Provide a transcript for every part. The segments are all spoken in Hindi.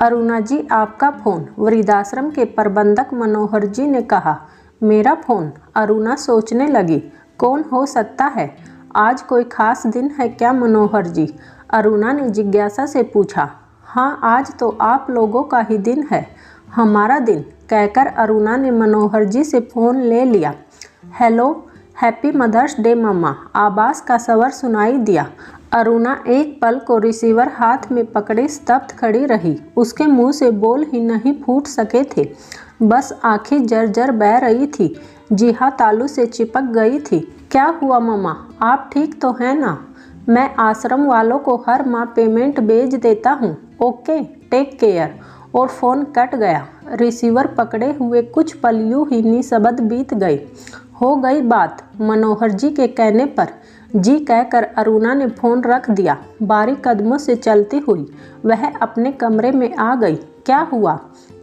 अरुणा जी, आपका फ़ोन। वृद्धाश्रम के प्रबंधक मनोहर जी ने कहा। मेरा फ़ोन? अरुणा सोचने लगी, कौन हो सकता है? आज कोई खास दिन है क्या मनोहर जी? अरुणा ने जिज्ञासा से पूछा। हाँ, आज तो आप लोगों का ही दिन है। हमारा दिन, कहकर अरुणा ने मनोहर जी से फ़ोन ले लिया। हेलो, हैप्पी मदर्स डे मम्मा, आवाज़ का स्वर सुनाई दिया। अरुणा एक पल को रिसीवर हाथ में पकड़े स्तब्ध खड़ी रही। उसके मुंह से बोल ही नहीं फूट सके थे, बस आंखें जर-जर बह रही थी, जीहा तालू से चिपक गई थी। क्या हुआ मम्मा, आप ठीक तो हैं ना? मैं आश्रम वालों को हर माह पेमेंट भेज देता हूँ। Okay, take care. और फ़ोन कट गया। रिसीवर पकड़े हुए कुछ पल यूं ही निशब्द बीत गए। हो गई बात। मनोहर जी के कहने पर जी कहकर अरुणा ने फ़ोन रख दिया। बारीक कदमों से चलती हुई वह अपने कमरे में आ गई। क्या हुआ?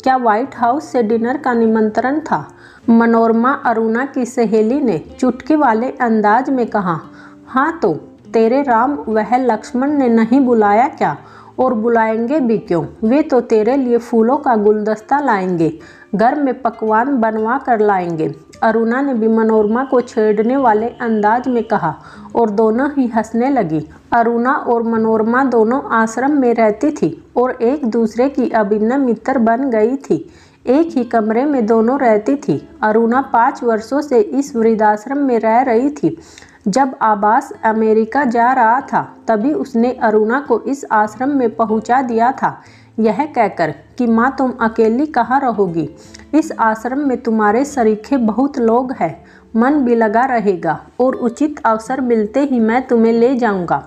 क्या व्हाइट हाउस से डिनर का निमंत्रण था? मनोरमा, अरुणा की सहेली ने चुटकी वाले अंदाज में कहा। हाँ तो तेरे राम वह लक्ष्मण ने नहीं बुलाया क्या? और बुलाएंगे भी क्यों? वे तो तेरे लिए फूलों का गुलदस्ता लाएंगे, घर में पकवान बनवा कर लाएंगे। अरुणा ने भी मनोरमा को छेड़ने वाले अंदाज में कहा और दोनों ही हंसने लगी। अरुणा और मनोरमा दोनों आश्रम में रहती थी और एक दूसरे की अभिन्न मित्र बन गई थी। एक ही कमरे में दोनों रहती थी। अरुणा 5 वर्षों से इस वृद्धाश्रम में रह रही थी। जब आबास अमेरिका जा रहा था तभी उसने अरुणा को इस आश्रम में पहुंचा दिया था, यह कहकर कि माँ तुम अकेली कहाँ रहोगी, इस आश्रम में तुम्हारे सरीखे बहुत लोग हैं, मन भी लगा रहेगा और उचित अवसर मिलते ही मैं तुम्हें ले जाऊंगा।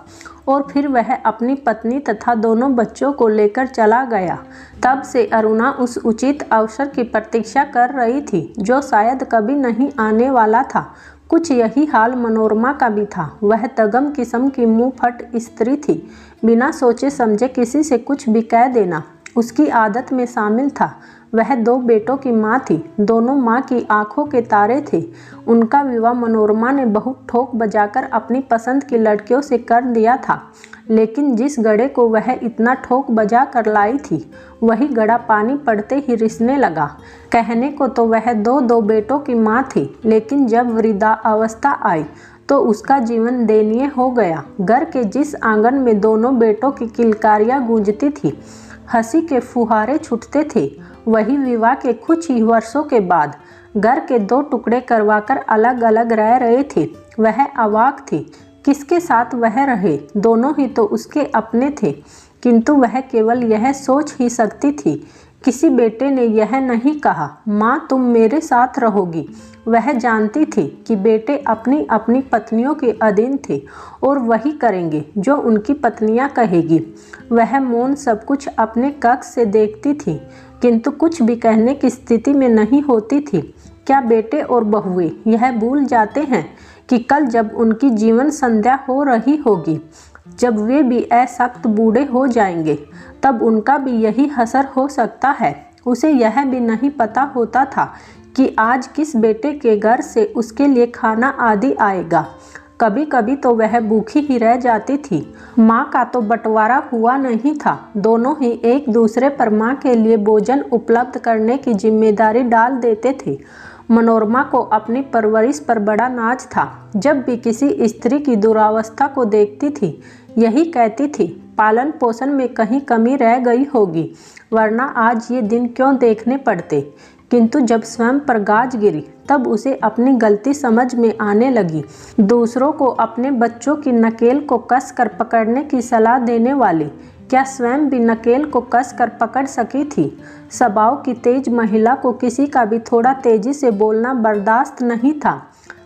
और फिर वह अपनी पत्नी तथा दोनों बच्चों को लेकर चला गया। तब से अरुणा उस उचित अवसर की प्रतीक्षा कर रही थी जो शायद कभी नहीं आने वाला था। कुछ यही हाल मनोरमा का भी था। वह तगम किस्म की मुंहफट स्त्री थी। बिना सोचे समझे किसी से कुछ भी कह देना उसकी आदत में शामिल था। वह 2 बेटों की माँ थी। दोनों माँ की आंखों के तारे थे। उनका विवाह मनोरमा ने बहुत ठोक बजाकर अपनी पसंद की लड़कियों से कर दिया था, लेकिन जिस गड़े को वह इतना ठोक बजा कर लाई थी वही गड़ा पानी पड़ते ही रिसने लगा। कहने को तो वह 2 बेटों की माँ थी, लेकिन जब वृद्धावस्था आई तो उसका जीवन दयनीय हो गया। घर के जिस आंगन में दोनों बेटों की किलकारियाँ गूंजती थी, हंसी के फुहारे छूटते थे, वही विवाह के कुछ ही वर्षों के बाद घर के 2 टुकड़े करवाकर अलग अलग रह रहे थे। वह अवाक थी, किसके साथ वह रहे, दोनों ही तो उसके अपने थे, किंतु वह केवल यह सोच ही सकती थी। किसी बेटे ने यह नहीं कहा, माँ तुम मेरे साथ रहोगी। वह जानती थी कि बेटे अपनी अपनी पत्नियों के अधीन थे और वही करेंगे जो उनकी पत्नियां कहेगी। वह मौन सब कुछ अपने कक्ष से देखती थी, किंतु कुछ भी कहने की स्थिति में नहीं होती थी। क्या बेटे और बहुएं यह भूल जाते हैं कि कल जब उनकी जीवन संध्या हो रही होगी, जब वे भी असक्त बूढ़े हो जाएंगे, तब उनका भी यही असर हो सकता है। उसे यह भी नहीं पता होता था कि आज किस बेटे के घर से उसके लिए खाना आदि आएगा। कभी कभी तो वह भूखी ही रह जाती थी। माँ का तो बंटवारा हुआ नहीं था, दोनों ही एक दूसरे पर माँ के लिए भोजन उपलब्ध करने की जिम्मेदारी डाल देते थे। मनोरमा को अपनी परवरिश पर बड़ा नाज था। जब भी किसी स्त्री की दुरावस्था को देखती थी यही कहती थी, पालन पोषण में कहीं कमी रह गई होगी, वरना आज ये दिन क्यों देखने पड़ते। किंतु जब स्वयं पर गाज गिरी तब उसे अपनी गलती समझ में आने लगी। दूसरों को अपने बच्चों की नकेल को कसकर पकड़ने की सलाह देने वाली क्या स्वयं भी नकेल को कसकर पकड़ सकी थी? स्वभाव की तेज महिला को किसी का भी थोड़ा तेजी से बोलना बर्दाश्त नहीं था।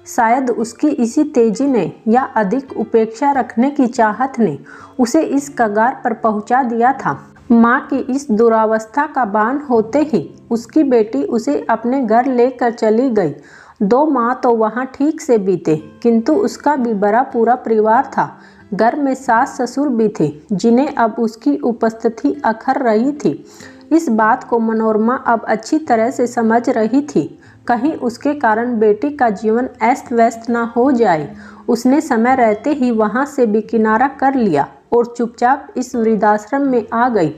शायद उसकी इसी तेजी ने या अधिक उपेक्षा रखने की चाहत ने उसे इस कगार पर पहुंचा दिया था। माँ की इस दुरावस्था का बान होते ही उसकी बेटी उसे अपने घर लेकर चली गई। 2 माह तो वहाँ ठीक से बीते, किंतु उसका भी बड़ा पूरा परिवार था। घर में सास ससुर भी थे जिन्हें अब उसकी उपस्थिति अखर रही थी। इस बात को मनोरमा अब अच्छी तरह से समझ रही थी। कहीं उसके कारण बेटी का जीवन अस्त व्यस्त न हो जाए। उसने समय रहते ही वहाँ से भी किनारा कर लिया और चुपचाप इस वृद्धाश्रम में आ गई।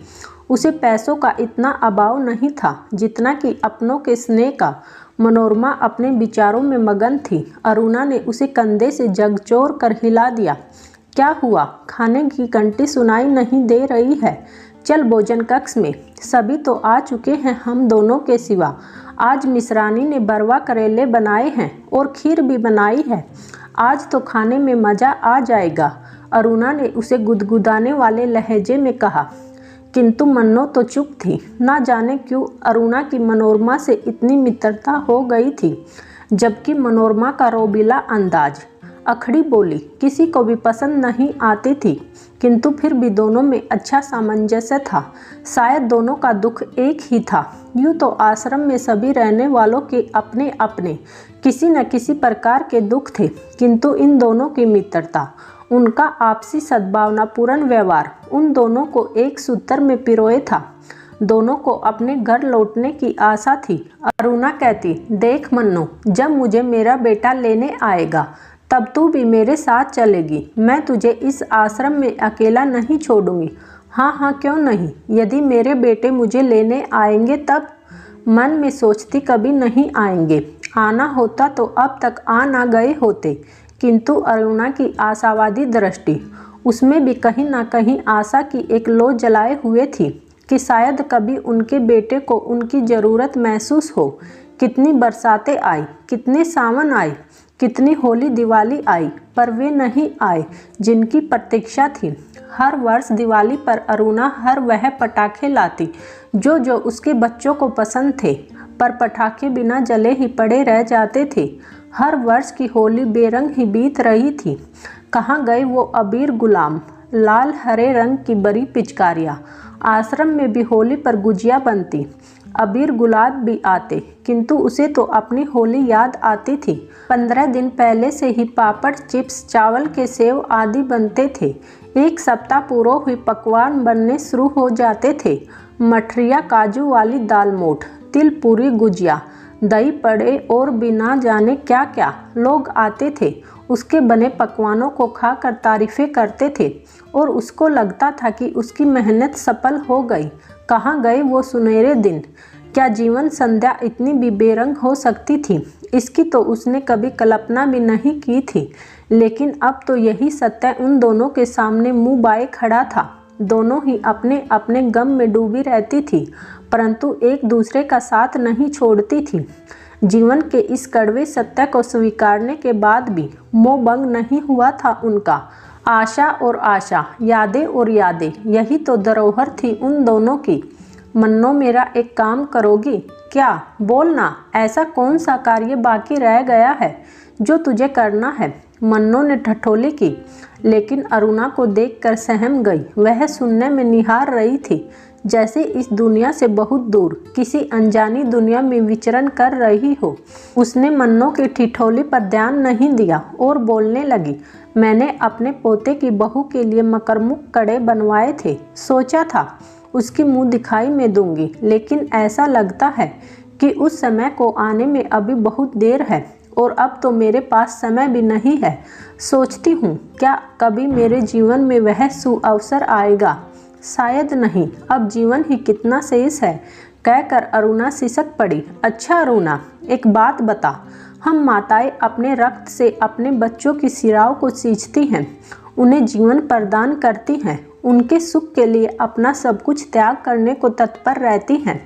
उसे पैसों का इतना अभाव नहीं था जितना कि अपनों के स्नेह का। मनोरमा अपने विचारों में मगन थी। अरुणा ने उसे कंधे से झकझोर कर हिला दिया। क्या हुआ? खाने की घंटी सुनाई नहीं दे रही है? चल भोजन कक्ष में, सभी तो आ चुके हैं हम दोनों के सिवा। आज मिश्रानी ने बरवा करेले बनाए हैं और खीर भी बनाई है। आज तो खाने में मज़ा आ जाएगा, अरुणा ने उसे गुदगुदाने वाले लहजे में कहा। किंतु मन्नो तो चुप थी। ना जाने क्यों अरुणा की मनोरमा से इतनी मित्रता हो गई थी, जबकि मनोरमा का रोबीला अंदाज। अखड़ी बोली, किसी को भी पसंद नहीं आती थी, किंतु फिर भी दोनों में अच्छा सामंजस्य था। शायद दोनों का दुख एक ही था। यूँ तो आश्रम में सभी रहने वालों के अपने अपने किसी न किसी प्रकार के दुख थे, किंतु इन दोनों की मित्रता, उनका आपसी सद्भावनापूर्ण व्यवहार उन दोनों को एक सूत्र में पिरोए था। दोनों को अपने घर लौटने की आशा थी। अरुणा कहती, देख मन्नो, जब मुझे मेरा बेटा लेने आएगा तब तू भी मेरे साथ चलेगी। मैं तुझे इस आश्रम में अकेला नहीं छोड़ूंगी। हाँ हाँ, क्यों नहीं, यदि मेरे बेटे मुझे लेने आएंगे तब। मन में सोचती, कभी नहीं आएंगे। आना होता तो अब तक आ ना गए होते। किंतु अरुणा की आशावादी दृष्टि, उसमें भी कहीं ना कहीं आशा की एक लौ जलाए हुए थी कि शायद कभी उनके बेटे को उनकी ज़रूरत महसूस हो। कितनी बरसातें आई, कितने सावन आए, कितनी होली दिवाली आई, पर वे नहीं आए जिनकी प्रतीक्षा थी। हर वर्ष दिवाली पर अरुणा हर वह पटाखे लाती जो जो उसके बच्चों को पसंद थे, पर पटाखे बिना जले ही पड़े रह जाते थे। हर वर्ष की होली बेरंग ही बीत रही थी। कहाँ गए वो अबीर गुलाम, लाल हरे रंग की बड़ी पिचकारियाँ। आश्रम में भी होली पर गुजिया बनती, अबीर गुलाब भी आते, किंतु उसे तो अपनी होली याद आती थी। 15 दिन पहले से ही पापड़, चिप्स, चावल के सेव आदि बनते थे। एक सप्ताह पूर्व हुए पकवान बनने शुरू हो जाते थे। मठरिया, काजू वाली दाल मोठ, तिल पूरी, गुजिया, दही पड़े और बिना जाने क्या क्या लोग आते थे। उसके बने पकवानों को खाकर तारीफ़ें करते थे और उसको लगता था कि उसकी मेहनत सफल हो गई। कहाँ गए वो सुनहरे दिन? क्या जीवन संध्या इतनी भी बेरंग हो सकती थी? इसकी तो उसने कभी कल्पना भी नहीं की थी। लेकिन अब तो यही सत्य उन दोनों के सामने मुंह बाए खड़ा था। दोनों ही अपने अपने गम में डूबी रहती थी, परंतु एक दूसरे का साथ नहीं छोड़ती थी। जीवन के इस कड़वे सत्य को स्वीकारने के बाद भी मोह भंग नहीं हुआ था उनका। आशा और आशा, यादें और यादें, यही तो धरोहर थी उन दोनों की। मन्नो, मेरा एक काम करोगी क्या? बोलना, ऐसा कौन सा कार्य बाकी रह गया है जो तुझे करना है? मन्नो ने ठठोली की, लेकिन अरुणा को देखकर सहम गई। वह सुनने में निहार रही थी, जैसे इस दुनिया से बहुत दूर किसी अनजानी दुनिया में विचरण कर रही हो। उसने मन्नो की ठिठोली पर ध्यान नहीं दिया और बोलने लगी, मैंने अपने पोते की बहू के लिए मकरमुख कड़े बनवाए थे। सोचा था उसकी मुंह दिखाई में दूंगी, लेकिन ऐसा लगता है कि उस समय को आने में अभी बहुत देर है और अब तो मेरे पास समय भी नहीं है। सोचती हूँ क्या कभी मेरे जीवन में वह सुअवसर आएगा? शायद नहीं, अब जीवन ही कितना शेष है। कहकर अरुणा सिसक पड़ी। अच्छा अरुणा, एक बात बता, हम माताएं अपने रक्त से अपने बच्चों की शिराओं को सींचती हैं, उन्हें जीवन प्रदान करती हैं, उनके सुख के लिए अपना सब कुछ त्याग करने को तत्पर रहती हैं,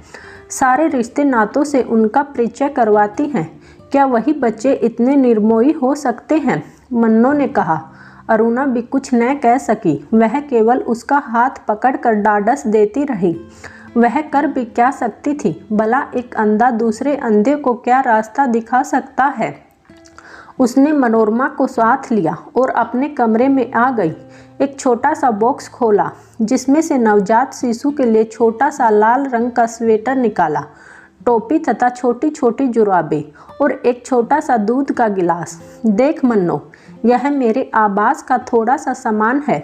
सारे रिश्ते नातों से उनका परिचय करवाती हैं। क्या वही बच्चे इतने निर्मोही हो सकते हैं? मन्नो ने कहा। अरुणा भी कुछ न कह सकी। वह केवल उसका हाथ पकड़कर ढाढ़स देती रही। वह कर भी क्या सकती थी? भला एक अंधा दूसरे अंधे को क्या रास्ता दिखा सकता है? उसने मनोरमा को साथ लिया और अपने कमरे में आ गई। एक छोटा सा बॉक्स खोला, जिसमें से नवजात शिशु के लिए छोटा सा लाल रंग का स्वेटर निकाला, टोपी तथा छोटी छोटी जुराबें और एक छोटा सा दूध का गिलास। देख मन्नो, यह मेरे आवास का थोड़ा सा सामान है।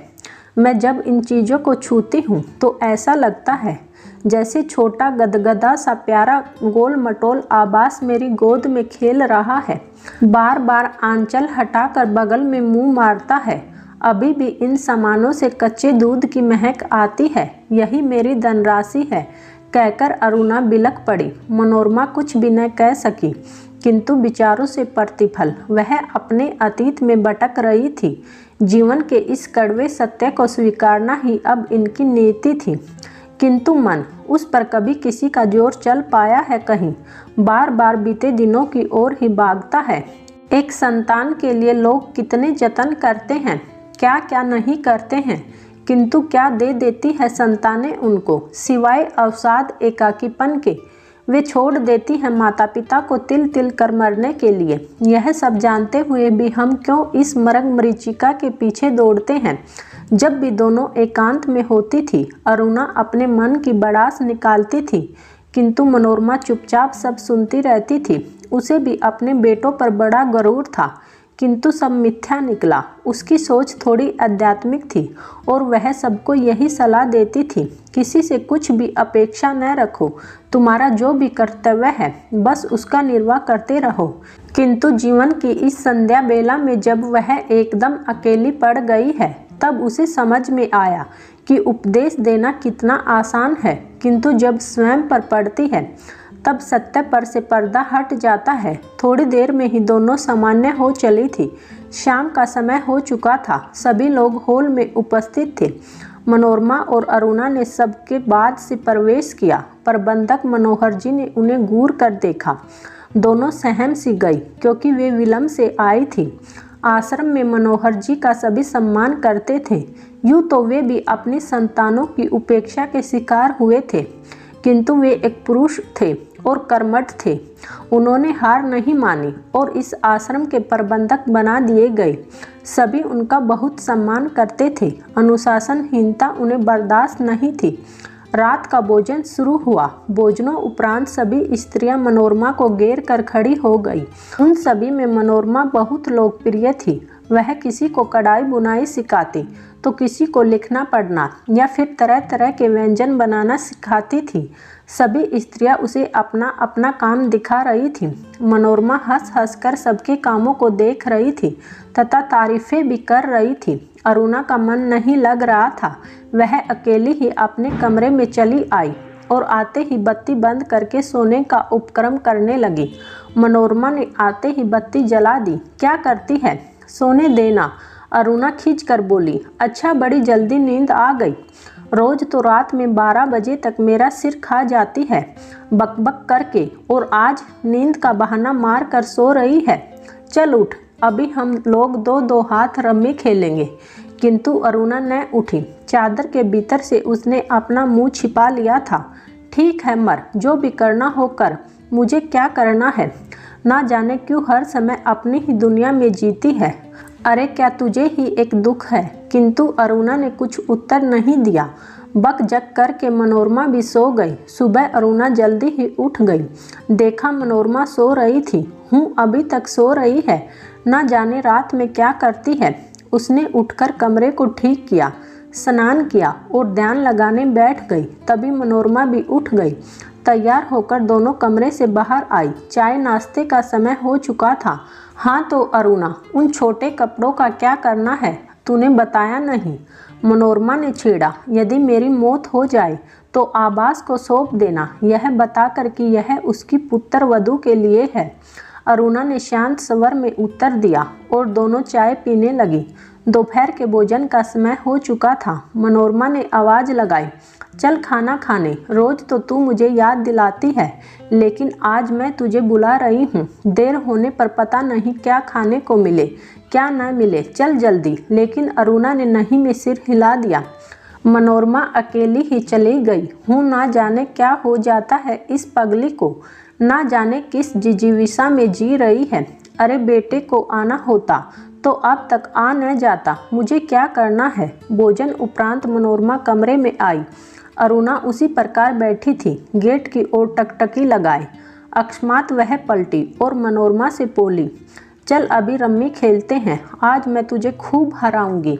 मैं जब इन चीज़ों को छूती हूँ तो ऐसा लगता है जैसे छोटा गदगदा सा प्यारा गोल मटोल आवास मेरी गोद में खेल रहा है, बार बार आंचल हटाकर बगल में मुंह मारता है। अभी भी इन सामानों से कच्चे दूध की महक आती है। यही मेरी धनराशि है, कहकर अरुणा बिलख पड़ी। मनोरमा कुछ भी न कह सकी, किंतु विचारों से प्रतिफल वह अपने अतीत में भटक रही थी। जीवन के इस कड़वे सत्य को स्वीकारना ही अब इनकी नीति थी। किंतु मन उस पर कभी किसी का जोर चल पाया है कहीं? बार बार बीते दिनों की ओर ही भागता है। एक संतान के लिए लोग कितने जतन करते हैं, क्या क्या नहीं करते हैं, किंतु क्या दे देती है संतानें उनको, सिवाय अवसाद एकाकीपन के। वे छोड़ देती हैं माता पिता को तिल तिल कर मरने के लिए। यह सब जानते हुए भी हम क्यों इस मरग मरीचिका के पीछे दौड़ते हैं? जब भी दोनों एकांत में होती थी, अरुणा अपने मन की भड़ास निकालती थी, किंतु मनोरमा चुपचाप सब सुनती रहती थी। उसे भी अपने बेटों पर बड़ा गरूर था, किंतु सब मिथ्या निकला। उसकी सोच थोड़ी आध्यात्मिक थी और वह सबको यही सलाह देती थी, किसी से कुछ भी अपेक्षा न रखो, तुम्हारा जो भी कर्तव्य है बस उसका निर्वाह करते रहो। किंतु जीवन की इस संध्या बेला में जब वह एकदम अकेली पड़ गई है, तब उसे समझ में आया कि उपदेश देना कितना आसान है, किंतु जब स्वयं पर पड़ती है तब सत्य पर से पर्दा हट जाता है। थोड़ी देर में ही दोनों सामान्य हो चली थी। शाम का समय हो चुका था। सभी लोग हॉल में उपस्थित थे। मनोरमा और अरुणा ने सबके बाद से प्रवेश किया। प्रबंधक मनोहर जी ने उन्हें घूर कर देखा। दोनों सहम सी गई, क्योंकि वे विलंब से आई थी। आश्रम में मनोहर जी का सभी सम्मान करते थे। यूँ तो वे भी अपनी संतानों की उपेक्षा के शिकार हुए थे, किंतु वे एक पुरुष थे और कर्मठ थे। उन्होंने हार नहीं मानी और इस आश्रम के प्रबंधक बना दिए गए। सभी उनका बहुत सम्मान करते थे। अनुशासनहीनता उन्हें बर्दाश्त नहीं थी। रात का भोजन शुरू हुआ। भोजनों उपरांत सभी स्त्रियां मनोरमा को घेर कर खड़ी हो गई। उन सभी में मनोरमा बहुत लोकप्रिय थी। वह किसी को कढ़ाई बुनाई सिखाती, तो किसी को लिखना पढ़ना या फिर तरह तरह के व्यंजन बनाना सिखाती थी। सभी स्त्रियां उसे अपना अपना काम दिखा रही थी। मनोरमा हंस हंस कर सबके कामों को देख रही थी तथा तारीफें भी कर रही थी। अरुणा का मन नहीं लग रहा था। वह अकेली ही अपने कमरे में चली आई और आते ही बत्ती बंद करके सोने का उपक्रम करने लगी। मनोरमा ने आते ही बत्ती जला दी। क्या करती है, सोने देना, अरुणा खींच कर बोली। अच्छा, बड़ी जल्दी नींद आ गई। रोज तो रात में 12 बजे तक मेरा सिर खा जाती है बकबक करके, और आज नींद का बहाना मार कर सो रही है। चल उठ, अभी हम लोग दो दो हाथ रम्मी खेलेंगे। किंतु अरुणा न उठी। चादर के भीतर से उसने अपना मुंह छिपा लिया था। ठीक है, मर, जो भी करना हो कर, मुझे क्या करना है। ना जाने क्यों हर समय अपनी ही दुनिया में जीती है। अरे क्या तुझे ही एक दुख है? किंतु अरुणा ने कुछ उत्तर नहीं दिया। बक जग करके मनोरमा भी सो गई। सुबह अरुणा जल्दी ही उठ गई। देखा मनोरमा सो रही थी। अभी तक सो रही है, ना जाने रात में क्या करती है। उसने उठकर कमरे को ठीक किया, स्नान किया और ध्यान लगाने बैठ गई। तभी मनोरमा भी उठ गई। तैयार होकर दोनों कमरे से बाहर आई। चाय नाश्ते का समय हो चुका था। हाँ तो अरुणा, उन छोटे कपड़ों का क्या करना है? तूने बताया नहीं, मनोरमा ने छेड़ा। यदि मेरी मौत हो जाए तो आबास को सौंप देना, यह बताकर कि यह उसकी पुत्र वधू के लिए है। अरुणा ने शांत स्वर में उत्तर दिया और दोनों चाय पीने लगी। दोपहर के भोजन का समय हो चुका था। मनोरमा ने आवाज़ लगाई, चल खाना खाने। रोज तो तू मुझे याद दिलाती है, लेकिन आज मैं तुझे बुला रही हूँ। देर होने पर पता नहीं क्या खाने को मिले क्या न मिले, चल जल्दी। लेकिन अरुणा ने नहीं में सिर हिला दिया। मनोरमा अकेली ही चली गई। ना जाने क्या हो जाता है इस पगली को, ना जाने किस जिजीविषा में जी रही है। अरे बेटे को आना होता तो अब तक आ न जाता। मुझे क्या करना है। भोजन उपरांत मनोरमा कमरे में आई। अरुणा उसी प्रकार बैठी थी, गेट की ओर टकटकी लगाए। अकस्मात वह पलटी और मनोरमा से बोली, चल अभी रम्मी खेलते हैं, आज मैं तुझे खूब हराऊंगी।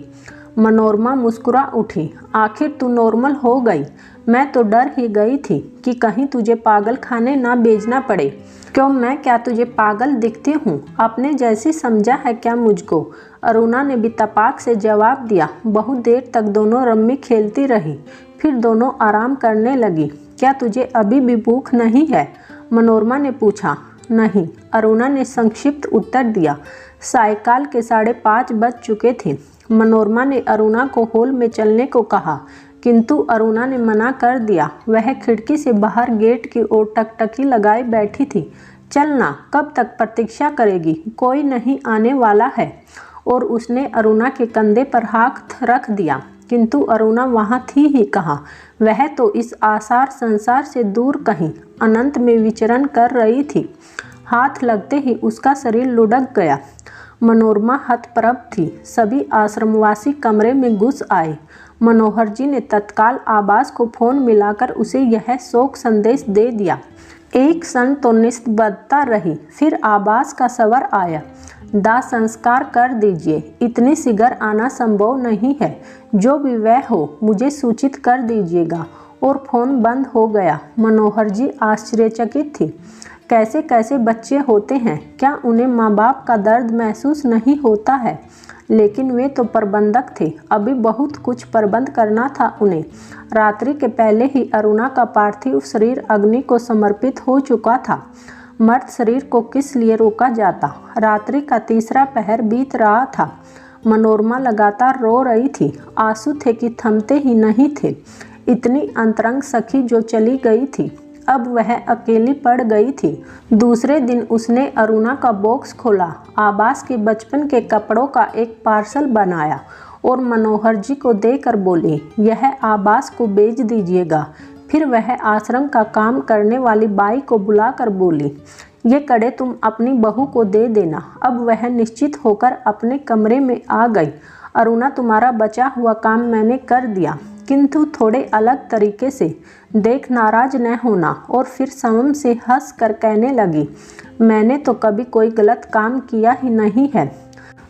मनोरमा मुस्कुरा उठी। आखिर तू नॉर्मल हो गई। मैं तो डर ही गई थी कि कहीं तुझे पागल खाने ना भेजना पड़े। क्यों, मैं क्या तुझे पागल दिखती हूँ? अपने जैसी समझा है क्या मुझको? अरुणा ने भी तपाक से जवाब दिया। बहुत देर तक दोनों रम्मी खेलती रही, फिर दोनों आराम करने लगी। क्या तुझे अभी भी भूख नहीं है? मनोरमा ने पूछा। नहीं, अरुणा ने संक्षिप्त उत्तर दिया। सायकाल के 5:30 बज चुके थे। मनोरमा ने अरुणा को हॉल में चलने को कहा, किंतु अरुणा ने मना कर दिया। वह खिड़की से बाहर गेट की ओर टकटकी लगाए बैठी थी। चलना, कब तक प्रतीक्षा करेगी? कोई नहीं आने वाला है। और उसने अरुणा के कंधे पर हाथ रख दिया, किंतु अरुणा वहाँ थी ही कहाँ। वह तो इस आसार संसार से दूर कहीं अनंत में विचरण कर रही थी। हाथ लगते ही उसका शरीर लुढ़क गया। मनोरमा हतप्रभ थी। सभी आश्रमवासी कमरे में घुस आए। मनोहर जी ने तत्काल आबास को फोन मिलाकर उसे यह शोक संदेश दे दिया। एक क्षण तो निस्तब्धता रही, फिर आबास का सवर आया। दाह संस्कार कर दीजिए, इतनी शीघ्र आना संभव नहीं है। जो भी वह हो मुझे सूचित कर दीजिएगा। और फोन बंद हो गया। मनोहर जी आश्चर्यचकित थी। कैसे कैसे बच्चे होते हैं, क्या उन्हें माँ बाप का दर्द महसूस नहीं होता है? लेकिन वे तो प्रबंधक थे, अभी बहुत कुछ प्रबंध करना था उन्हें। रात्रि के पहले ही अरुणा का पार्थिव शरीर अग्नि को समर्पित हो चुका था। मर्त शरीर को किस लिए रोका जाता? रात्रि का तीसरा पहर बीत रहा था। मनोरमा लगातार रो रही थी। आंसू थे कि थमते ही नहीं थे। इतनी अंतरंग सखी जो चली गई थी, अब वह अकेली पड़ गई थी। दूसरे दिन उसने अरुणा का बॉक्स खोला, आबास के बचपन के कपड़ों का एक पार्सल बनाया और मनोहर जी को देकर बोली, यह आबास को बेच दीजिएगा। फिर वह आश्रम का काम करने वाली बाई को बुलाकर बोली, ये कड़े तुम अपनी बहू को दे देना। अब वह निश्चित होकर अपने कमरे में आ गई। अरुणा, तुम्हारा बचा हुआ काम मैंने कर दिया, किंतु थोड़े अलग तरीके से। देख, नाराज न होना। और फिर समम से हंस कर कहने लगी, मैंने तो कभी कोई गलत काम किया ही नहीं है।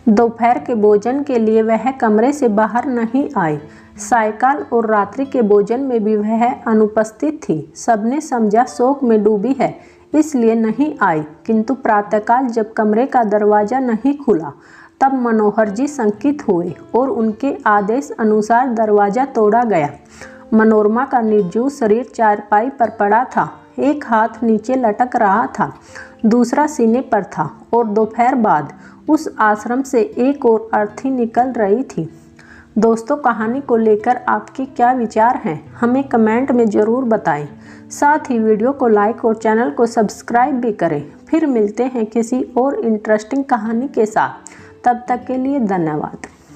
दोपहर के भोजन के लिए वह कमरे से बाहर नहीं आई। सायकाल और रात्रि के भोजन में भी वह अनुपस्थित थी। सबने समझा शोक में डूबी है, इसलिए नहीं आई। किंतु प्रातःकाल जब कमरे का दरवाज़ा नहीं खुला, तब मनोहर जी शंकित हुए और उनके आदेश अनुसार दरवाज़ा तोड़ा गया। मनोरमा का निर्जीव शरीर चारपाई पर पड़ा था। एक हाथ नीचे लटक रहा था, दूसरा सीने पर था और दोपहर बाद उस आश्रम से एक और अर्थी निकल रही थी। दोस्तों, कहानी को लेकर आपके क्या विचार हैं, हमें कमेंट में ज़रूर बताएं। साथ ही वीडियो को लाइक और चैनल को सब्सक्राइब भी करें। फिर मिलते हैं किसी और इंटरेस्टिंग कहानी के साथ। तब तक के लिए धन्यवाद।